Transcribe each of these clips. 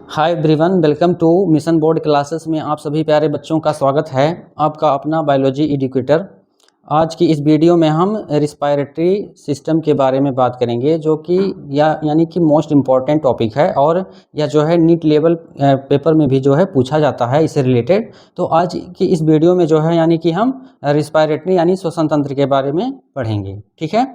Hi everyone, welcome to mission board classes में आप सभी प्यारे बच्चों का स्वागत है। आपका अपना बायोलॉजी एजुकेटर। आज की इस वीडियो में हम रिस्पायरेटरी सिस्टम के बारे में बात करेंगे, जो कि यानी कि मोस्ट इम्पॉर्टेंट टॉपिक है और यह जो है नीट लेवल पेपर में भी जो है पूछा जाता है इससे रिलेटेड। तो आज की इस वीडियो में जो है यानी कि हम रिस्पायरेटरी यानी श्वसन तंत्र के बारे में पढ़ेंगे। ठीक है।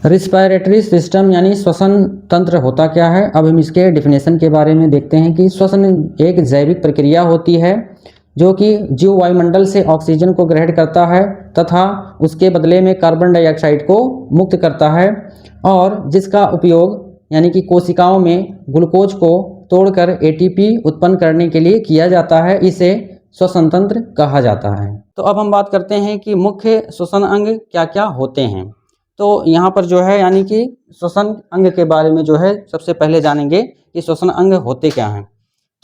रिस्पायरेटरी सिस्टम यानी श्वसन तंत्र होता क्या है, अब हम इसके डिफिनेशन के बारे में देखते हैं कि श्वसन एक जैविक प्रक्रिया होती है जो कि जीव वायुमंडल से ऑक्सीजन को ग्रहण करता है तथा उसके बदले में कार्बन डाइऑक्साइड को मुक्त करता है, और जिसका उपयोग यानी कि कोशिकाओं में ग्लूकोज को तोड़कर एटीपी उत्पन्न करने के लिए किया जाता है। इसे श्वसन तंत्र कहा जाता है। तो अब हम बात करते हैं कि मुख्य श्वसन अंग क्या क्या होते हैं। तो यहाँ पर जो है यानी कि श्वसन अंग के बारे में जो है सबसे पहले जानेंगे कि श्वसन अंग होते क्या हैं।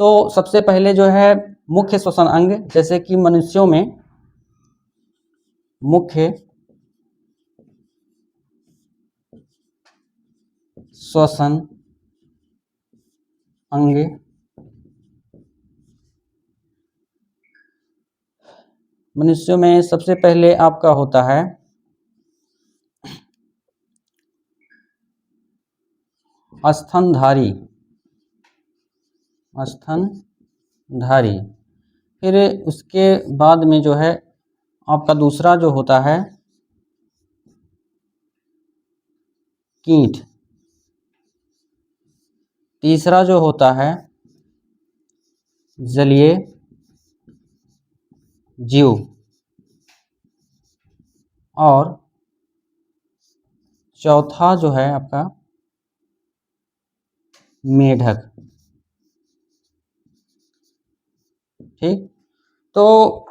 तो सबसे पहले जो है मुख्य श्वसन अंग, जैसे कि मनुष्यों में मुख्य श्वसन अंग मनुष्यों में सबसे पहले आपका होता है स्तनधारी। फिर उसके बाद में जो है आपका दूसरा जो होता है कीट। तीसरा जो होता है जलीय जीव, और चौथा जो है आपका मेढक। ठीक, तो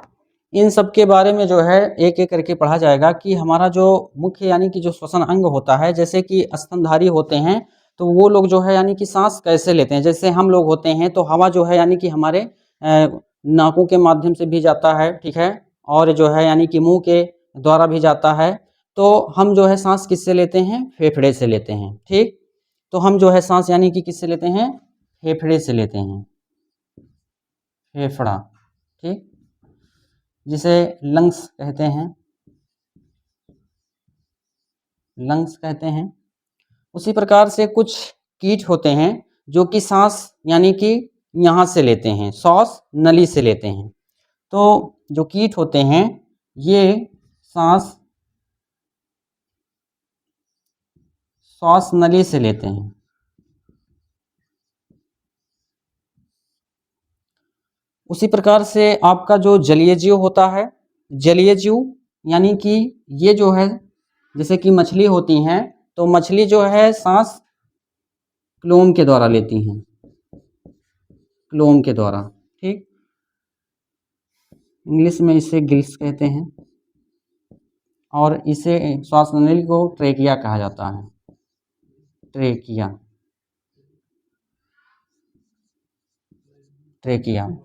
इन सब के बारे में जो है एक एक करके पढ़ा जाएगा कि हमारा जो मुख्य यानी कि जो श्वसन अंग होता है, जैसे कि स्तनधारी होते हैं तो वो लोग जो है यानी कि सांस कैसे लेते हैं। जैसे हम लोग होते हैं तो हवा जो है यानी कि हमारे नाकों के माध्यम से भी जाता है, ठीक है, और जो है यानी कि मुंह के द्वारा भी जाता है। तो हम जो है सांस किससे लेते हैं? फेफड़े से लेते हैं। ठीक, तो हम जो है सांस यानी कि किससे लेते हैं? फेफड़े से लेते हैं, फेफड़ा। ठीक, जिसे लंग्स कहते हैं। उसी प्रकार से कुछ कीट होते हैं जो कि सांस यानी कि यहाँ से लेते हैं, श्वास नली से लेते हैं। तो जो कीट होते हैं ये श्वास नली से लेते हैं। उसी प्रकार से आपका जो जलीय जीव होता है, जलीय जीव यानी कि ये जो है जैसे कि मछली होती हैं, तो मछली जो है सांस क्लोम के द्वारा लेती हैं, क्लोम के द्वारा। ठीक, इंग्लिश में इसे गिल्स कहते हैं, और इसे श्वास नली को ट्रेकिया कहा जाता है, ट्रेकिया।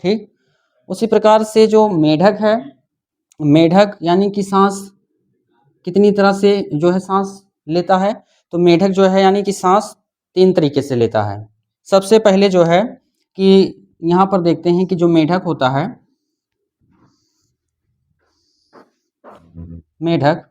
ठीक, उसी प्रकार से जो मेढक है, मेढक यानी कि सांस कितनी तरह से जो है सांस लेता है, तो मेढक जो है यानी कि सांस 3 तरीके से लेता है। सबसे पहले जो है कि यहाँ पर देखते हैं कि जो मेढक होता है, मेढक,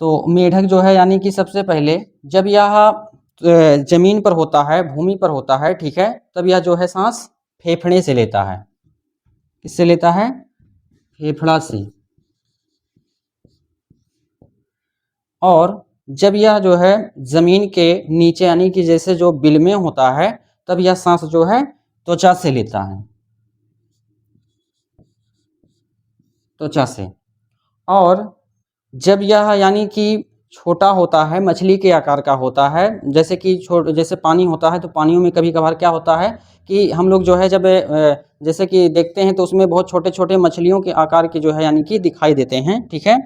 तो मेढक जो है यानी कि सबसे पहले जब यह जमीन पर होता है, भूमि पर होता है, ठीक है, तब यह जो है सांस फेफड़े से लेता है। किससे लेता है? फेफड़ा से। और जब यह जो है जमीन के नीचे यानी कि जैसे जो बिल में होता है, तब यह सांस जो है त्वचा से लेता है, त्वचा से। और जब यह यानी कि छोटा होता है, मछली के आकार का होता है, जैसे कि जैसे पानी होता है, तो पानियों में कभी कभार क्या होता है कि हम लोग जो है जब जैसे कि देखते हैं तो उसमें बहुत छोटे छोटे मछलियों के आकार के जो है यानी कि दिखाई देते हैं। ठीक है,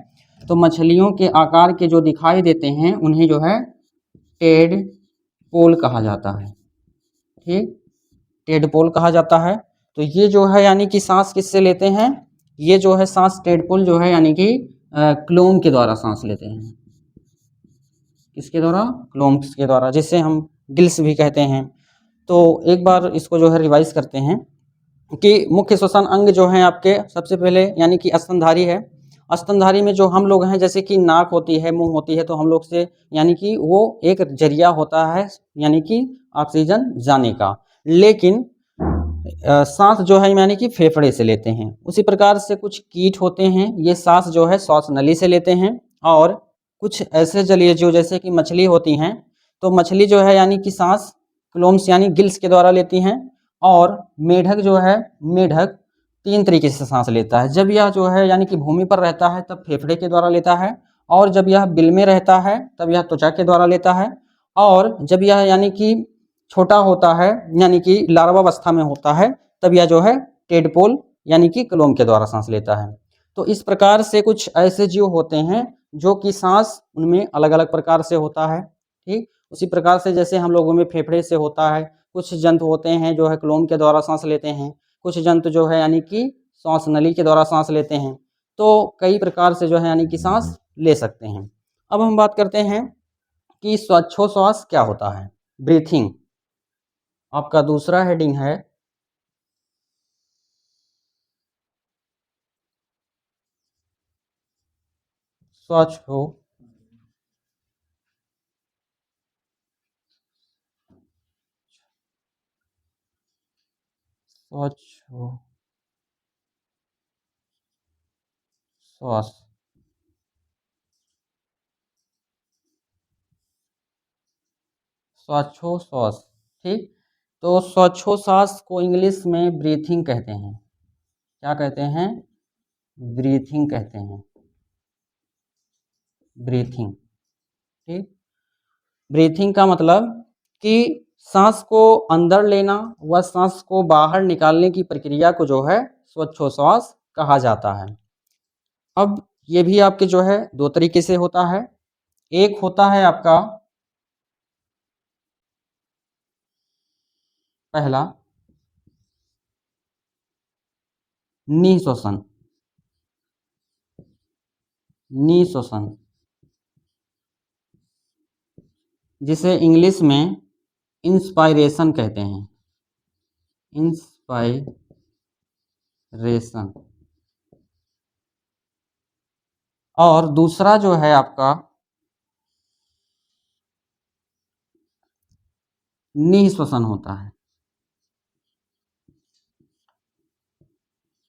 तो मछलियों के आकार के जो दिखाई देते हैं उन्हें जो है टेडपोल कहा जाता है। ठीक, टेडपोल कहा जाता है। तो ये जो है यानी कि सांस किससे लेते हैं? ये जो है सांस टेडपोल जो है यानी कि क्लोम के द्वारा सांस लेते हैं। किसके द्वारा? क्लोम्स के द्वारा, जिससे हम गिल्स भी कहते हैं। तो एक बार इसको जो है रिवाइज करते हैं कि मुख्य श्वसन अंग जो हैं आपके सबसे पहले यानी कि स्तनधारी है। स्तनधारी में जो हम लोग हैं जैसे कि नाक होती है, मुंह होती है, तो हम लोग से यानी कि वो एक जरिया होता है यानी कि ऑक्सीजन जाने का। लेकिन सांस जो है यानी कि फेफड़े से लेते हैं। उसी प्रकार से कुछ कीट होते हैं, ये सांस जो है श्वास नली से लेते हैं। और कुछ ऐसे जलीय जीव जैसे कि मछली होती हैं, तो मछली जो है यानी कि सांस क्लोम्स यानी गिल्स के द्वारा लेती हैं। और मेढक जो है, मेढक 3 तरीके से सांस लेता है। जब यह जो है यानी कि भूमि पर रहता है तब फेफड़े के द्वारा लेता है, और जब यह बिल में रहता है तब यह त्वचा के द्वारा लेता है, और जब यह यानी कि छोटा होता है यानी कि लार्वावस्था में होता है तब यह जो है टेडपोल यानी कि क्लोम के द्वारा सांस लेता है। तो इस प्रकार से कुछ ऐसे जीव होते हैं जो कि सांस उनमें अलग अलग प्रकार से होता है। ठीक, उसी प्रकार से जैसे हम लोगों में फेफड़े से होता है, कुछ जंतु होते हैं जो है क्लोम के द्वारा सांस लेते हैं, कुछ जंतु जो है यानी कि श्वास नली के द्वारा सांस लेते हैं। तो कई प्रकार से जो है यानी कि सांस ले सकते हैं। अब हम बात करते हैं कि श्वासोच्छ्वास क्या होता है, ब्रीथिंग। आपका दूसरा हेडिंग है श्वासो श्वास श्वासोच्छ्वास। ठीक, तो श्वासोच्छ्वास को इंग्लिश में ब्रीथिंग कहते हैं। क्या कहते हैं? ब्रीथिंग कहते हैं, ब्रीथिंग। ठीक, ब्रीथिंग का मतलब कि सांस को अंदर लेना व सांस को बाहर निकालने की प्रक्रिया को जो है श्वासोच्छ्वास कहा जाता है। अब ये भी आपके जो है 2 तरीके से होता है। एक होता है आपका पहला निःश्वसन, निःश्वसन जिसे इंग्लिश में इंस्पायरेशन कहते हैं, इंस्पायरेशन। और दूसरा जो है आपका निःश्वसन होता है,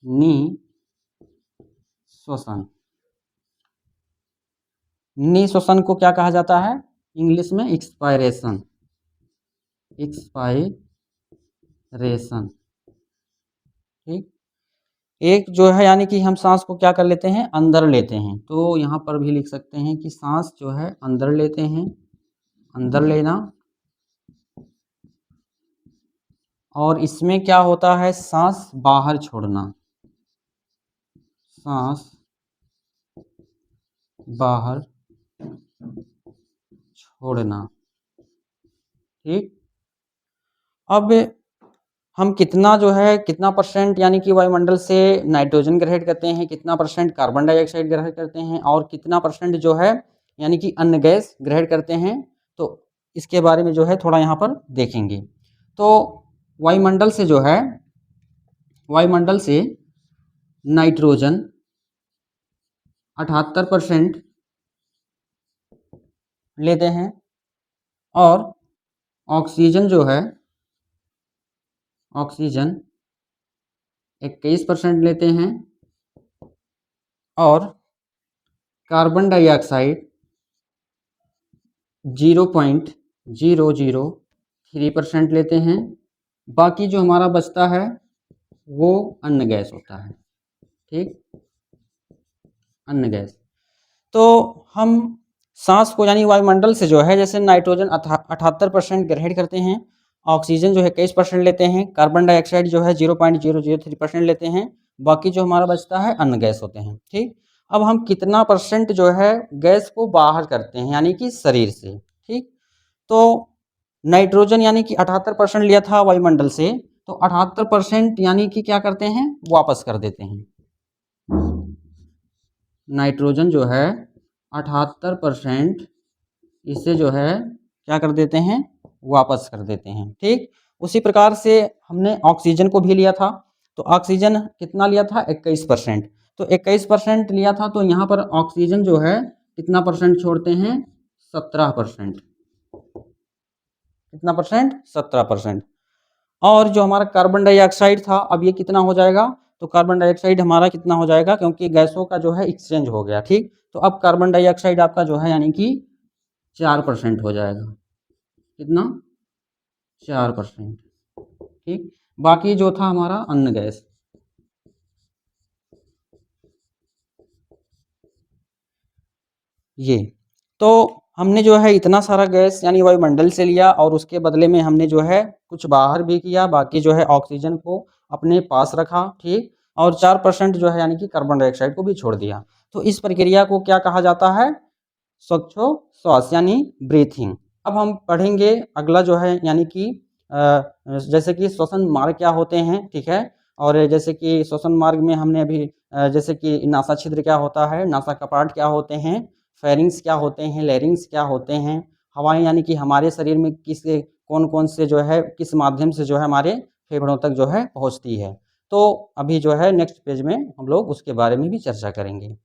निःश्वसन। निःश्वसन को क्या कहा जाता है इंग्लिश में? Expiration, expiration. ठीक, एक जो है यानी कि हम सांस को क्या कर लेते हैं, अंदर लेते हैं। तो यहाँ पर भी लिख सकते हैं कि सांस जो है अंदर लेते हैं, अंदर लेना। और इसमें क्या होता है, सांस बाहर छोड़ना, सांस बाहर छोड़ना। ठीक, अब हम कितना जो है कितना परसेंट यानी कि वायुमंडल से नाइट्रोजन ग्रहण करते हैं, कितना परसेंट कार्बन डाइऑक्साइड ग्रहण करते हैं, और कितना परसेंट जो है यानी कि अन्य गैस ग्रहण करते हैं, तो इसके बारे में जो है थोड़ा यहाँ पर देखेंगे। तो वायुमंडल से जो है, वायुमंडल से नाइट्रोजन 78% लेते हैं, और ऑक्सीजन जो है, ऑक्सीजन 21% लेते हैं, और कार्बन डाइऑक्साइड 0.003% लेते हैं। बाकी जो हमारा बचता है वो अन्य गैस होता है। ठीक, अन्य गैस। तो हम सांस को यानी वायुमंडल से जो है जैसे नाइट्रोजन 78% ग्रहण करते हैं, ऑक्सीजन जो है 21% लेते हैं, कार्बन डाइऑक्साइड जो है 0.003% लेते हैं, बाकी जो हमारा बचता है अन्य गैस होते हैं। ठीक, अब हम कितना परसेंट जो है गैस को बाहर करते हैं यानी कि शरीर से। ठीक, तो नाइट्रोजन यानी कि 78% लिया था वायुमंडल से, तो 78% यानी कि क्या करते हैं, वापस कर देते हैं। नाइट्रोजन जो है 78% इसे जो है क्या कर देते हैं, वापस कर देते हैं। ठीक, उसी प्रकार से हमने ऑक्सीजन को भी लिया था, तो ऑक्सीजन कितना लिया था 21%, तो 21% लिया था, तो यहाँ पर ऑक्सीजन जो है कितना परसेंट छोड़ते हैं 17%, कितना परसेंट 17%। और जो हमारा कार्बन डाइऑक्साइड था अब ये कितना हो जाएगा, तो कार्बन डाइऑक्साइड हमारा कितना हो जाएगा, क्योंकि गैसों का जो है एक्सचेंज हो गया। ठीक, तो अब कार्बन डाइऑक्साइड आपका जो है यानी कि 4% हो जाएगा, कितना 4%। ठीक, बाकी जो था हमारा अन्य गैस, ये तो हमने जो है इतना सारा गैस यानी वायुमंडल से लिया और उसके बदले में हमने जो है कुछ बाहर भी किया, बाकी जो है ऑक्सीजन को अपने पास रखा। ठीक, और 4% जो है यानी कि कार्बन डाइऑक्साइड को भी छोड़ दिया। तो इस प्रक्रिया को क्या कहा जाता है, श्वास यानी ब्रीथिंग। अब हम पढ़ेंगे अगला जो है यानी कि जैसे कि श्वसन मार्ग क्या होते हैं। ठीक है, और जैसे कि श्वसन मार्ग में हमने अभी जैसे कि नासा छिद्र क्या होता है, नासा कपाट क्या होते हैं, फेरिंग्स क्या होते हैं, लैरिंग्स क्या होते हैं, हवाएं यानी कि हमारे शरीर में कौन कौन से जो है किस माध्यम से जो है हमारे फेफड़ों तक जो है पहुंचती है। तो अभी जो है नेक्स्ट पेज में हम लोग उसके बारे में भी चर्चा करेंगे।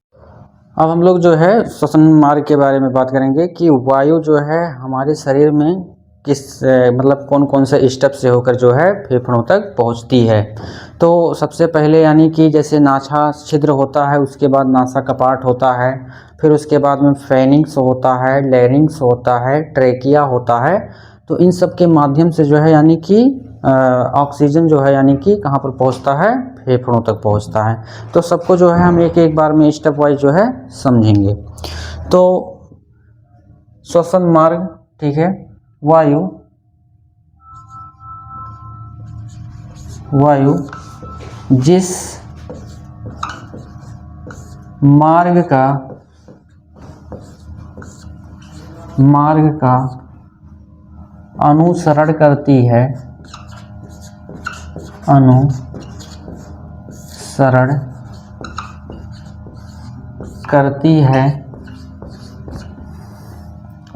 अब हम लोग जो है श्वसन मार्ग के बारे में बात करेंगे कि वायु जो है हमारे शरीर में किस मतलब कौन कौन से स्टेप से होकर जो है फेफड़ों तक पहुंचती है। तो सबसे पहले यानी कि जैसे नासा छिद्र होता है, उसके बाद नासा कपाट होता है, फिर उसके बाद में फेनिक्स होता है, लैरिंग्स होता है, ट्रेकिया होता है। तो इन सब के माध्यम से जो है यानी कि ऑक्सीजन जो है यानी कि कहाँ पर पहुंचता है, फेफड़ों तक पहुंचता है। तो सबको जो है हम एक एक बार में स्टेप वाइज जो है समझेंगे। तो श्वसन मार्ग, ठीक है, वायु जिस मार्ग का अनुसरण करती है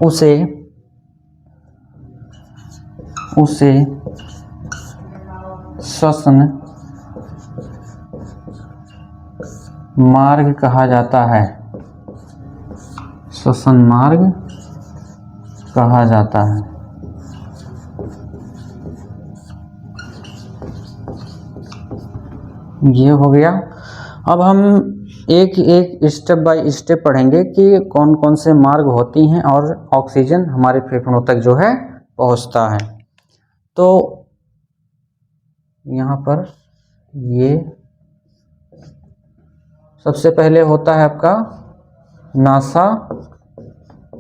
उसे श्वसन मार्ग कहा जाता है, श्वसन मार्ग कहा जाता है। ये हो गया। अब हम एक एक स्टेप बाय स्टेप पढ़ेंगे कि कौन कौन से मार्ग होती हैं और ऑक्सीजन हमारे फेफड़ों तक जो है पहुंचता है। तो यहाँ पर ये सबसे पहले होता है आपका नासा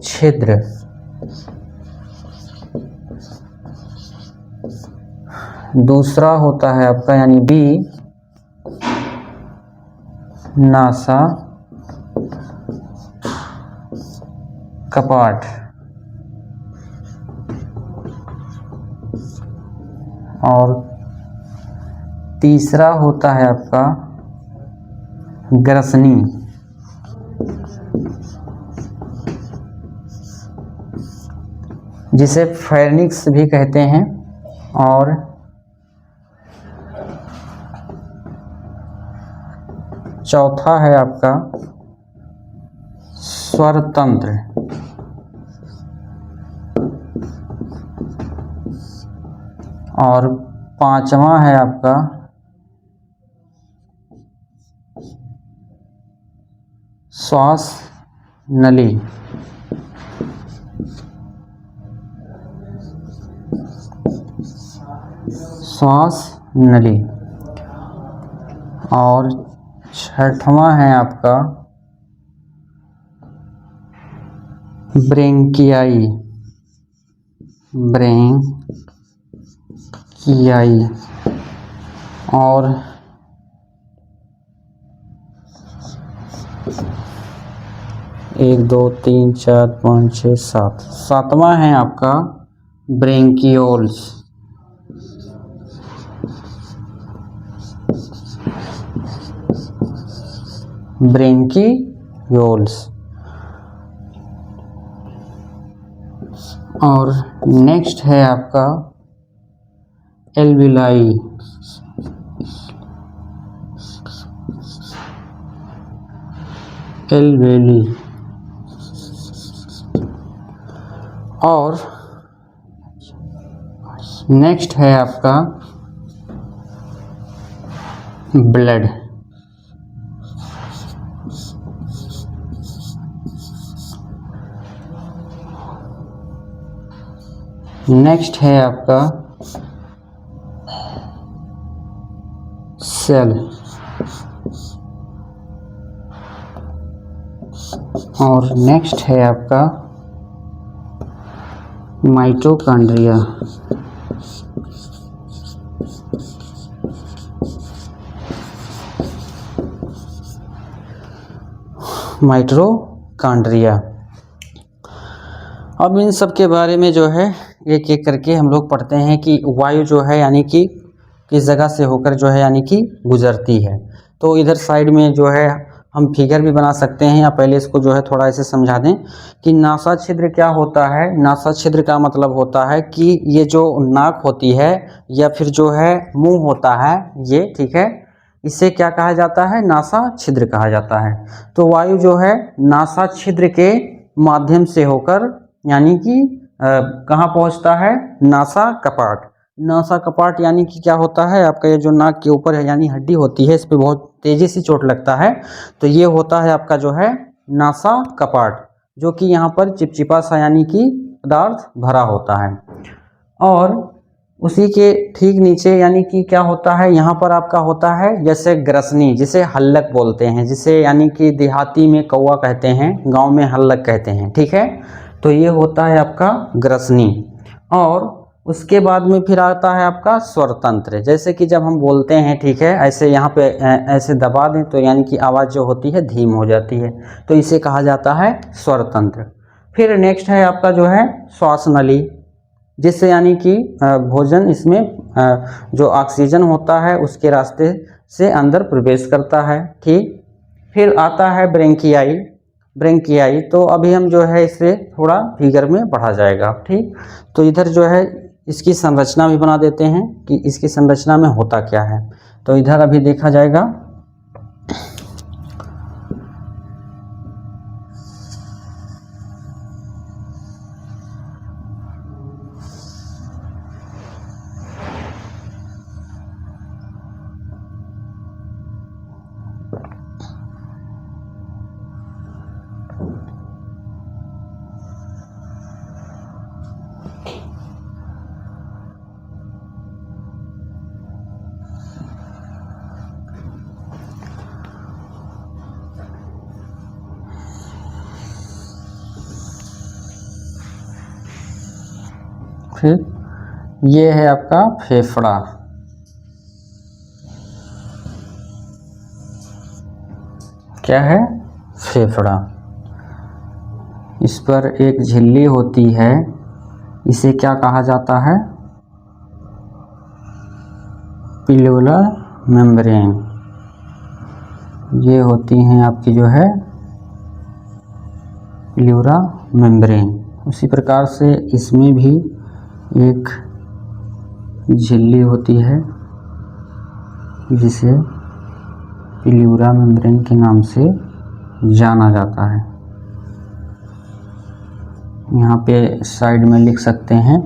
छिद्र, दूसरा होता है आपका यानी बी नासा कपाट, और तीसरा होता है आपका ग्रसनी, जिसे फेरिंक्स भी कहते हैं, और चौथा है आपका स्वर तंत्र, और पांचवा है आपका श्वास नली। श्वास नली, और छठवां है आपका ब्रेंकियाई, और 1 2 3 4 5 6 7, सातवां है आपका ब्रेंकियोल्स। और नेक्स्ट है आपका एल्विलाई। एल्वेली। और नेक्स्ट है आपका ब्लड। नेक्स्ट है आपका सेल। और नेक्स्ट है आपका माइटोकॉन्ड्रिया। माइटोकॉन्ड्रिया। अब इन सब के बारे में जो है एक एक करके हम लोग पढ़ते हैं कि वायु जो है यानी कि किस जगह से होकर जो है यानी कि गुजरती है। तो इधर साइड में जो है हम फिगर भी बना सकते हैं, या पहले इसको जो है थोड़ा ऐसे समझा दें कि नासा छिद्र क्या होता है। नासा छिद्र का मतलब होता है कि ये जो नाक होती है या फिर जो है मुंह होता है ये, ठीक है, इसे क्या कहा जाता है, नासा छिद्र कहा जाता है। तो वायु जो है नासा छिद्र के माध्यम से होकर यानी कि कहाँ पहुँचता है, नासा कपाट। नासा कपाट यानी कि क्या होता है, आपका ये जो नाक के ऊपर है यानी हड्डी होती है, इस पे बहुत तेजी से चोट लगता है, तो ये होता है आपका जो है नासा कपाट, जो कि यहाँ पर चिपचिपा सा यानी कि पदार्थ भरा होता है। और उसी के ठीक नीचे यानी कि क्या होता है, यहाँ पर आपका होता है जैसे ग्रसनी, जिसे हल्लक बोलते हैं, जिसे यानी कि देहाती में कौवा कहते हैं, गांव में हल्लक कहते हैं, ठीक है। तो ये होता है आपका ग्रसनी। और उसके बाद में फिर आता है आपका स्वर तंत्र। जैसे कि जब हम बोलते हैं, ठीक है, ऐसे यहाँ पे ऐसे दबा दें तो यानी कि आवाज़ जो होती है धीम हो जाती है, तो इसे कहा जाता है स्वर तंत्र। फिर नेक्स्ट है आपका जो है श्वास नली, जिससे यानी कि भोजन इसमें जो ऑक्सीजन होता है उसके रास्ते से अंदर प्रवेश करता है, ठीक। फिर आता है ब्रेंकियाई। ब्रेंकियाई तो अभी हम जो है इसे थोड़ा फिगर में पढ़ा जाएगा, ठीक। तो इधर जो है इसकी संरचना भी बना देते हैं कि इसकी संरचना में होता क्या है, तो इधर अभी देखा जाएगा। फिर ये है आपका फेफड़ा। क्या है, फेफड़ा। इस पर एक झिल्ली होती है, इसे क्या कहा जाता है, प्लूरल मेम्ब्रेन। ये होती हैं आपकी जो है प्लूरा मेम्ब्रेन। उसी प्रकार से इसमें भी एक झिल्ली होती है जिसे प्लूरा मेम्ब्रेन के नाम से जाना जाता है। यहाँ पे साइड में लिख सकते हैं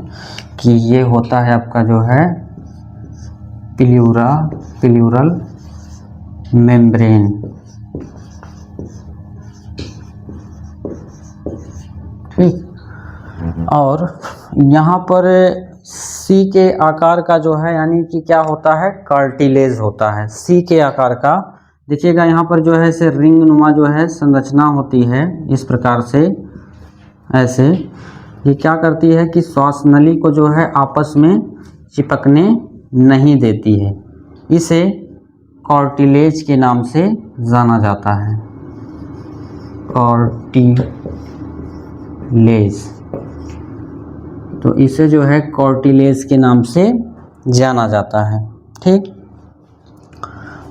कि ये होता है आपका जो है प्लूरल मेम्ब्रेन, ठीक। और यहाँ पर सी के आकार का जो है यानी कि क्या होता है, कार्टिलेज होता है सी के आकार का। देखिएगा यहाँ पर जो है इसे रिंग नुमा जो है संरचना होती है, इस प्रकार से ऐसे। ये क्या करती है कि श्वास नली को जो है आपस में चिपकने नहीं देती है, इसे कार्टिलेज के नाम से जाना जाता है, कार्टिलेज। तो इसे जो है कार्टिलेज के नाम से जाना जाता है, ठीक।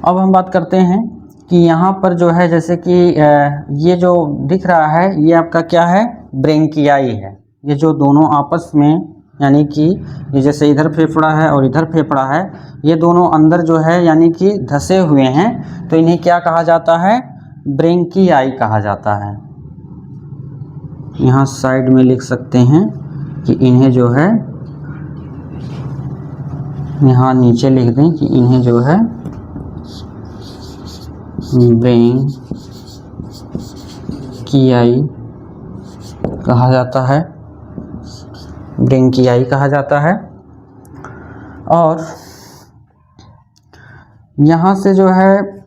अब हम बात करते हैं कि यहाँ पर जो है जैसे कि ये जो दिख रहा है ये आपका क्या है, ब्रेंकियाई है। ये जो दोनों आपस में यानी कि ये जैसे इधर फेफड़ा है और इधर फेफड़ा है, ये दोनों अंदर जो है यानी कि धंसे हुए हैं, तो इन्हें क्या कहा जाता है? ब्रेंकियाई कहा जाता है। यहाँ साइड में लिख सकते हैं कि इन्हें जो है, यहाँ नीचे लिख दें कि इन्हें जो है ब्रेंकियाई कहा जाता है, ब्रेंकियाई कहा जाता है। और यहाँ से जो है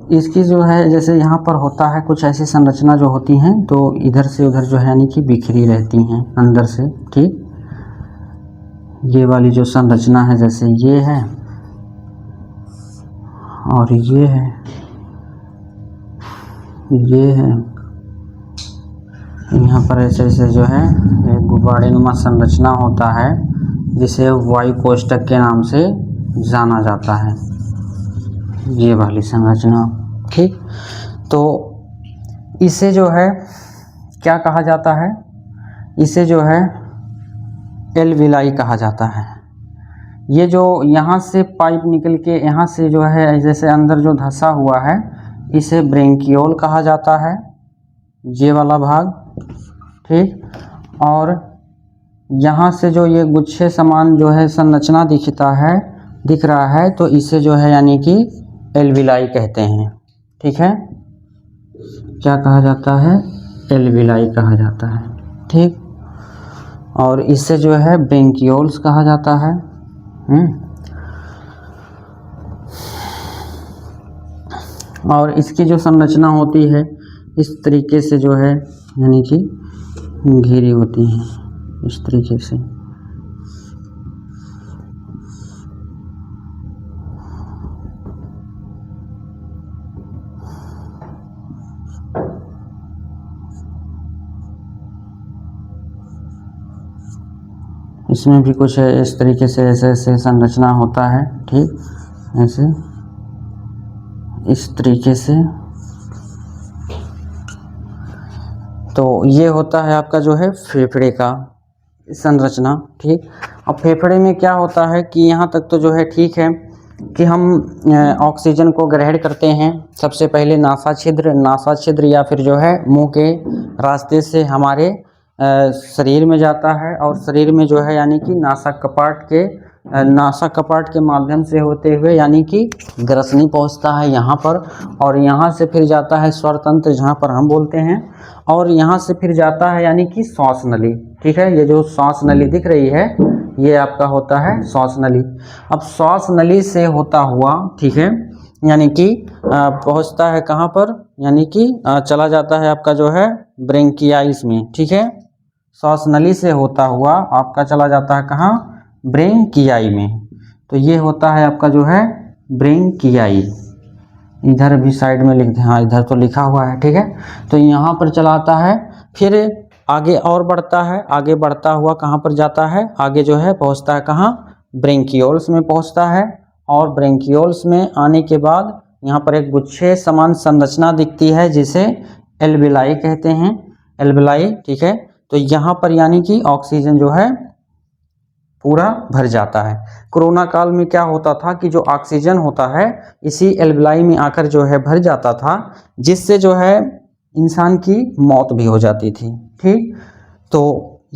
इसकी जो है जैसे यहाँ पर होता है कुछ ऐसी संरचना जो होती हैं, तो इधर से उधर जो है यानी कि बिखरी रहती हैं अंदर से, ठीक। ये वाली जो संरचना है जैसे ये है और ये है, ये है, यहाँ पर ऐसे ऐसे जो है एक गुब्बारे नुमा संरचना होता है जिसे वायु कोष्ठक के नाम से जाना जाता है, ये वाली संरचना, ठीक। तो इसे जो है क्या कहा जाता है? इसे जो है एल्विलाई कहा जाता है। ये जो यहाँ से पाइप निकल के यहाँ से जो है जैसे अंदर जो धंसा हुआ है, इसे ब्रेंकियोल कहा जाता है, ये वाला भाग, ठीक। और यहाँ से जो ये गुच्छे समान जो है संरचना दिख रहा है, तो इसे जो है यानी कि एल्विलाई कहते हैं, ठीक है। क्या कहा जाता है? एल्विलाई कहा जाता है, ठीक। और इसे जो है ब्रेंकियोल्स कहा जाता है। और इसकी जो संरचना होती है इस तरीके से जो है यानी कि घेरी होती है, इस तरीके से। इसमें भी कुछ है इस तरीके से, ऐसे ऐसे संरचना होता है, ठीक, ऐसे इस तरीके से। तो ये होता है आपका जो है फेफड़े का संरचना, ठीक। अब फेफड़े में क्या होता है कि यहाँ तक तो जो है ठीक है कि हम ऑक्सीजन को ग्रहण करते हैं सबसे पहले नासा छिद्र या फिर जो है मुंह के रास्ते से हमारे शरीर में जाता है, और शरीर में जो है यानी कि नासा कपाट के माध्यम से होते हुए यानी कि ग्रसनी पहुंचता है यहाँ पर, और यहाँ से फिर जाता है स्वर तंत्र जहाँ पर हम बोलते हैं, और यहाँ से फिर जाता है यानी कि श्वास नली, ठीक है। ये जो श्वास नली दिख रही है ये आपका होता है श्वास नली। अब श्वास नली से होता हुआ, ठीक है, यानी कि पहुँचता है कहाँ पर, यानी कि चला जाता है आपका जो है ब्रेंकियाइस में, ठीक है। श्वास नली से होता हुआ आपका चला जाता है कहाँ? ब्रेंकियाई में। तो ये होता है आपका जो है ब्रेंकियाई। इधर भी साइड में लिख दें, हाँ इधर तो लिखा हुआ है, ठीक है। तो यहाँ पर चलाता है, फिर आगे और बढ़ता है, आगे बढ़ता हुआ कहाँ पर जाता है? आगे जो है पहुँचता है कहाँ? ब्रेंकियोल्स में पहुँचता है, और ब्रेंकियोल्स में आने के बाद यहाँ पर एक गुच्छे समान संरचना दिखती है जिसे एल्विलाई कहते हैं, एल्विलाई, ठीक है। तो यहाँ पर यानी कि ऑक्सीजन जो है पूरा भर जाता है। कोरोना काल में क्या होता था कि जो ऑक्सीजन होता है इसी एल्विलाई में आकर जो है भर जाता था, जिससे जो है इंसान की मौत भी हो जाती थी, ठीक। तो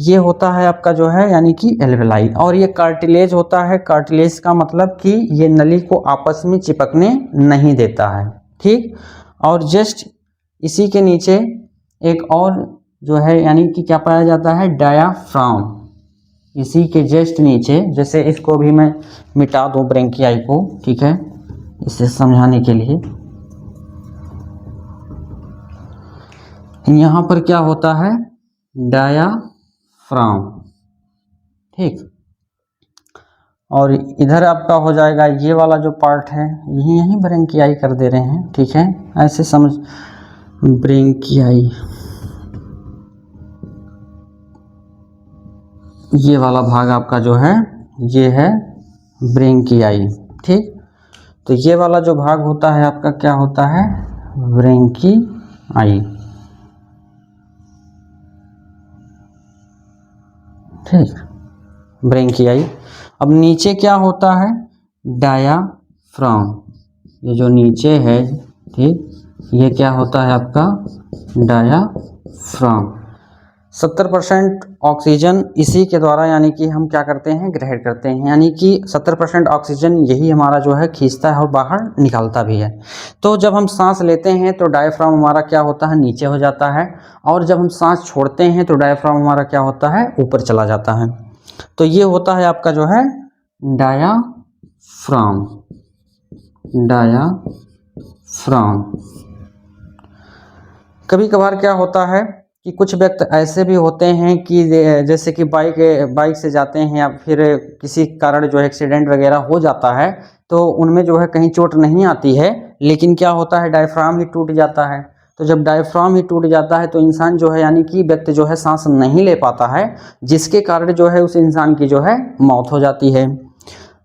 ये होता है आपका जो है यानी कि एल्विलाई। और ये कार्टिलेज होता है, कार्टिलेज का मतलब कि ये नली को आपस में चिपकने नहीं देता है, ठीक। और जस्ट इसी के नीचे एक और जो है यानी कि क्या पाया जाता है? डायाफ्राम। इसी के जस्ट नीचे, जैसे इसको भी मैं मिटा दूं ब्रेंकियाई को, ठीक है, इसे समझाने के लिए। यहाँ पर क्या होता है? डायाफ्राम, ठीक। और इधर आपका हो जाएगा ये वाला जो पार्ट है, यही ब्रेंकियाई कर दे रहे हैं, ठीक है, ऐसे समझ। ब्रेंकियाई ये वाला भाग आपका जो है ये है ब्रेंकियाई, ठीक। तो ये वाला जो भाग होता है आपका क्या होता है? ब्रेंकियाई। ठीक, ब्रेंकियाई। अब नीचे क्या होता है, डायाफ्राम। ये जो नीचे है, ठीक, ये क्या होता है आपका डायाफ्राम। 70% ऑक्सीजन इसी के द्वारा यानी कि हम क्या करते हैं, ग्रहण करते हैं, यानी कि 70% ऑक्सीजन यही हमारा जो है खींचता है और बाहर निकालता भी है। तो जब हम सांस लेते हैं तो डायफ्राम हमारा क्या होता है, नीचे हो जाता है, और जब हम सांस छोड़ते हैं तो डायफ्राम हमारा क्या होता है, ऊपर चला जाता है। तो ये होता है आपका जो है डायाफ्राम। डायाफ्राम। कभी कभार क्या होता है कि कुछ व्यक्ति ऐसे भी होते हैं कि जैसे कि बाइक से जाते हैं या फिर किसी कारण जो है एक्सीडेंट वगैरह हो जाता है, तो उनमें जो है कहीं चोट नहीं आती है, लेकिन क्या होता है, डायफ्राम ही टूट जाता है। तो जब डायफ्राम ही टूट जाता है तो इंसान जो है यानी कि व्यक्ति जो है सांस नहीं ले पाता है, जिसके कारण जो है उस इंसान की जो है मौत हो जाती है।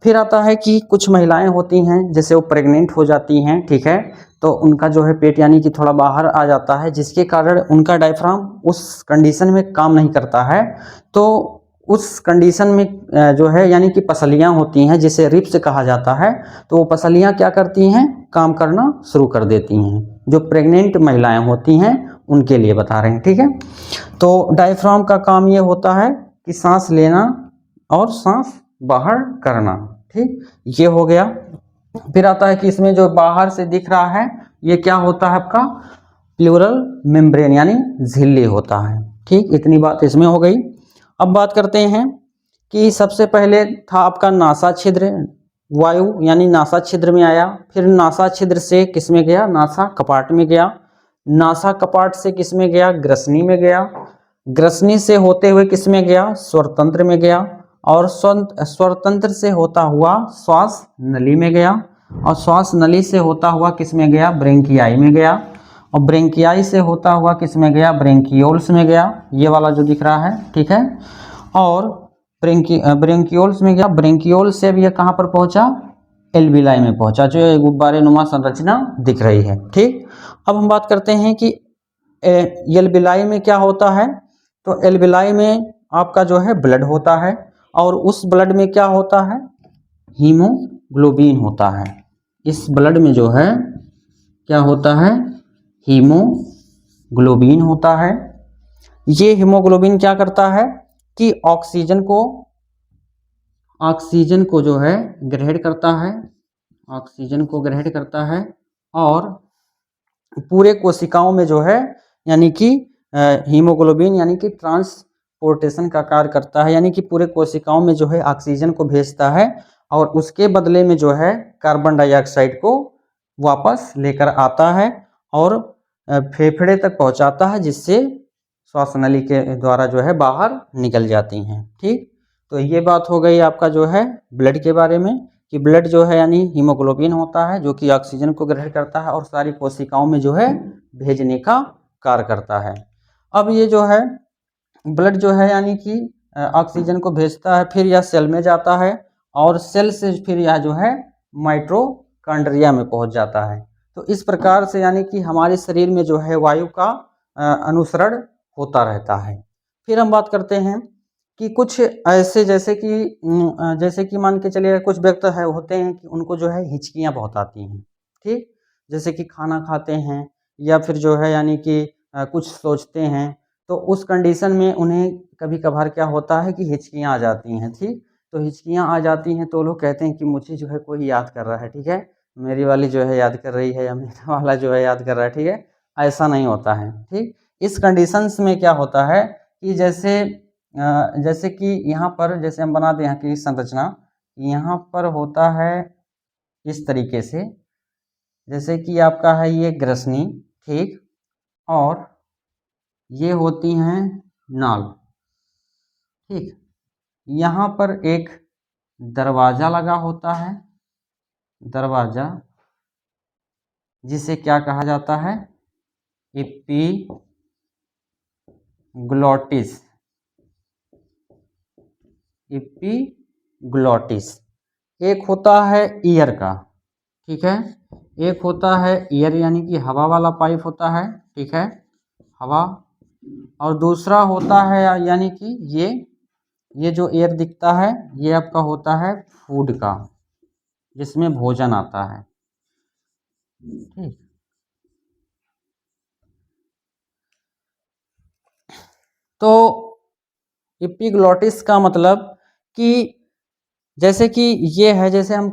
फिर आता है कि कुछ महिलाएं होती हैं, जैसे वो प्रेग्नेंट हो जाती हैं, ठीक है, तो उनका जो है पेट यानी कि थोड़ा बाहर आ जाता है, जिसके कारण उनका डायफ्राम उस कंडीशन में काम नहीं करता है। तो उस कंडीशन में जो है यानी कि पसलियां होती हैं, जिसे रिब्स कहा जाता है, तो वो पसलियां क्या करती हैं, काम करना शुरू कर देती हैं। जो प्रेग्नेंट महिलाएं होती हैं उनके लिए बता रहे हैं, ठीक है। तो डायफ्राम का काम ये होता है कि सांस लेना और सांस बाहर करना, ठीक, ये हो गया। फिर आता है कि इसमें जो बाहर से दिख रहा है ये क्या होता है आपका, प्लूरल मेम्ब्रेन यानी झिल्ली होता है, ठीक, इतनी बात इसमें हो गई। अब बात करते हैं कि सबसे पहले था आपका नासा छिद्र, वायु यानी नासा छिद्र में आया, फिर नासा छिद्र से किस में गया, नासा कपाट में गया, नासा कपाट से किस में गया, ग्रसनी में गया, ग्रसनी से होते हुए किस में गया, स्वरतंत्र में गया, और स्वरतंत्र से होता हुआ श्वास नली में गया, और श्वास नली से होता हुआ किस में गया, ब्रेंकियाई में गया, और ब्रेंकियाई से होता हुआ किस में गया, ब्रेंकियोल्स में गया, ये वाला जो दिख रहा है, ठीक है। और ब्रेंकियोल्स में गया, ब्रेंकियोल से भी ये कहाँ पर पहुंचा, एल्विलाई में पहुंचा, जो गुब्बारे नुमा संरचना दिख रही है, ठीक। अब हम बात करते हैं कि एल्विलाई में क्या होता है, तो एल्विलाई में आपका जो है ब्लड होता है, और उस ब्लड में क्या होता है, हीमोग्लोबिन होता है। इस ब्लड में जो है क्या होता है, हीमोग्लोबिन होता है। ये हीमोग्लोबिन क्या करता है कि ऑक्सीजन को जो है ग्रहण करता है, ऑक्सीजन को ग्रहण करता है, और पूरे कोशिकाओं में जो है यानी कि हीमोग्लोबिन यानी कि ट्रांसपोर्टेशन का कार्य करता है, यानी कि पूरे कोशिकाओं में जो है ऑक्सीजन को भेजता है, और उसके बदले में जो है कार्बन डाइऑक्साइड को वापस लेकर आता है और फेफड़े तक पहुंचाता है, जिससे श्वास नली के द्वारा जो है बाहर निकल जाती हैं, ठीक। तो ये बात हो गई आपका जो है ब्लड के बारे में, कि ब्लड जो है यानी हीमोग्लोबिन होता है जो कि ऑक्सीजन को ग्रहण करता है और सारी कोशिकाओं में जो है भेजने का कार्य करता है। अब ये जो है ब्लड जो है यानी कि ऑक्सीजन को भेजता है, फिर यह सेल में जाता है, और सेल से फिर यह जो है माइटोकॉन्ड्रिया में पहुंच जाता है। तो इस प्रकार से यानी कि हमारे शरीर में जो है वायु का अनुसरण होता रहता है। फिर हम बात करते हैं कि कुछ ऐसे जैसे कि मान के चलिए कुछ व्यक्ति है होते हैं कि उनको जो है हिचकियाँ बहुत आती हैं, ठीक, जैसे कि खाना खाते हैं या फिर जो है यानी कि कुछ सोचते हैं, तो उस कंडीशन में उन्हें कभी कभार क्या होता है कि हिचकियाँ आ जाती हैं, ठीक। तो हिचकियाँ आ जाती हैं तो लोग कहते हैं कि मुझे जो है कोई याद कर रहा है, ठीक है, मेरी वाली जो है याद कर रही है या मेरा वाला जो है याद कर रहा है, ठीक है, ऐसा नहीं होता है, ठीक। इस कंडीशंस में क्या होता है कि जैसे कि यहाँ पर जैसे हम बना दें यहाँ की संरचना, यहाँ पर होता है इस तरीके से, जैसे कि आपका है ये ग्रसनी, ठीक, और ये होती हैं नाल, ठीक। यहाँ पर एक दरवाजा लगा होता है, दरवाजा, जिसे क्या कहा जाता है, एपिग्लॉटिस, एपिग्लॉटिस। एक होता है ईयर का, ठीक है, एक होता है ईयर यानी कि हवा वाला पाइप होता है, ठीक है, हवा, और दूसरा होता है यानी कि ये ये जो एयर दिखता है ये आपका होता है फूड का, जिसमें भोजन आता है। ठीक, तो एपिग्लॉटिस का मतलब कि जैसे कि ये है, जैसे हम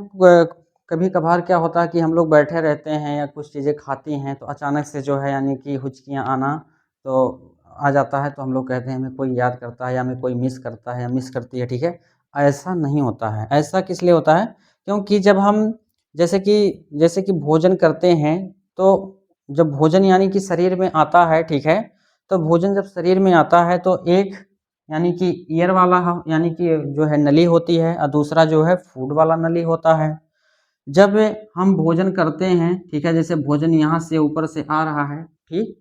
कभी कभार क्या होता है कि हम लोग बैठे रहते हैं या कुछ चीज़ें खाती हैं तो अचानक से जो है यानी कि हुचकियाँ आना तो आ जाता है, तो हम लोग कहते हैं हमें कोई याद करता है या हमें कोई मिस करता है या मिस करती है। ठीक है, ऐसा नहीं होता है। ऐसा किस लिए होता है, क्योंकि जब हम जैसे कि भोजन करते हैं तो जब भोजन यानी कि शरीर में आता है, ठीक है, तो भोजन जब शरीर में आता है तो एक यानी कि ईयर वाला हम यानी कि जो है नली होती है और दूसरा जो है फूड वाला नली होता है। जब हम भोजन करते हैं, ठीक है, जैसे भोजन यहाँ से ऊपर से आ रहा है, ठीक,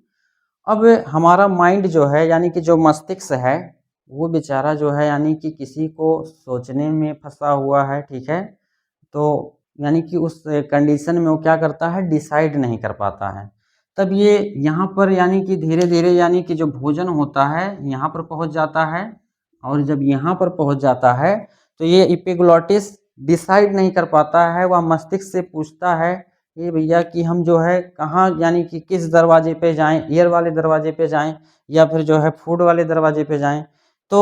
अब हमारा माइंड जो है यानी कि जो मस्तिष्क है वो बेचारा जो है यानी कि किसी को सोचने में फंसा हुआ है। ठीक है, तो यानी कि उस कंडीशन में वो क्या करता है, डिसाइड नहीं कर पाता है। तब ये यहाँ पर यानी कि धीरे-धीरे यानी कि जो भोजन होता है यहाँ पर पहुँच जाता है, और जब यहाँ पर पहुँच जाता है तो ये एपिग्लॉटिस डिसाइड नहीं कर पाता है। वह मस्तिष्क से पूछता है, ये भैया कि हम जो है कहाँ यानी कि किस दरवाजे पे जाएँ, ईयर वाले दरवाजे पे जाएँ या फिर जो है फूड वाले दरवाजे पे जाएँ। तो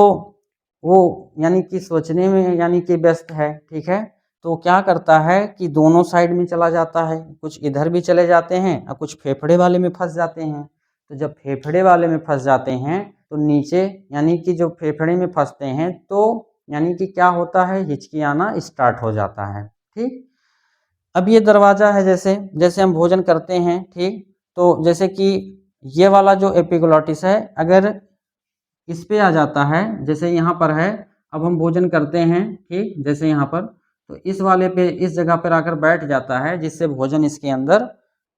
वो यानी कि सोचने में यानी कि व्यस्त है। ठीक है, तो क्या करता है कि दोनों साइड में चला जाता है, कुछ इधर भी चले जाते हैं और कुछ फेफड़े वाले में फंस जाते हैं। तो जब फेफड़े वाले में फंस जाते हैं तो नीचे यानी कि जो फेफड़े में फंसते हैं तो यानी कि क्या होता है, हिचकियाना स्टार्ट हो जाता है। ठीक, अब ये दरवाज़ा है, जैसे जैसे हम भोजन करते हैं, ठीक, तो जैसे कि ये वाला जो एपिग्लॉटिस है अगर इस पे आ जाता है, जैसे यहाँ पर है, अब हम भोजन करते हैं, ठीक, जैसे यहाँ पर, तो इस वाले पे इस जगह पर आकर बैठ जाता है जिससे भोजन इसके अंदर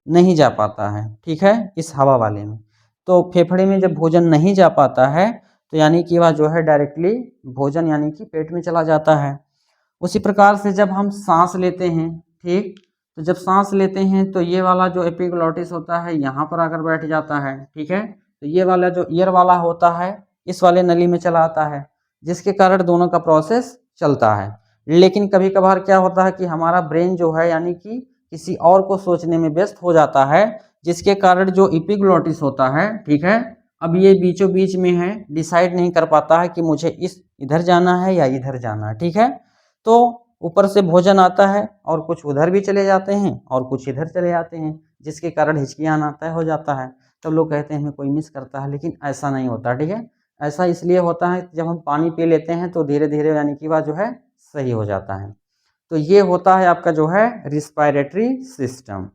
नहीं जा पाता है। ठीक है, इस हवा वाले में तो फेफड़े में जब भोजन नहीं जा पाता है तो यानी कि वह जो है डायरेक्टली भोजन यानी कि पेट में चला जाता है। उसी प्रकार से जब हम सांस लेते हैं, ठीक, तो जब सांस लेते हैं तो ये वाला जो एपिग्लॉटिस होता है यहाँ पर आकर बैठ जाता है। ठीक है, तो ये वाला जो ईयर वाला होता है इस वाले नली में चला आता है, जिसके कारण दोनों का प्रोसेस चलता है। लेकिन कभी कभार क्या होता है कि हमारा ब्रेन जो है यानी कि किसी और को सोचने में व्यस्त हो जाता है, जिसके कारण जो एपिग्लॉटिस होता है, ठीक है, अब ये बीचों बीच में है, डिसाइड नहीं कर पाता है कि मुझे इस इधर जाना है या इधर जाना है। ठीक है, तो ऊपर से भोजन आता है और कुछ उधर भी चले जाते हैं और कुछ इधर चले जाते हैं, जिसके कारण हिचकियाना तय हो जाता है। तब लोग कहते हैं हमें कोई मिस करता है, लेकिन ऐसा नहीं होता। ठीक है, ऐसा इसलिए होता है जब हम पानी पी लेते हैं तो धीरे धीरे यानी कि वह जो है सही हो जाता है। तो ये होता है आपका जो है रिस्पायरेटरी सिस्टम।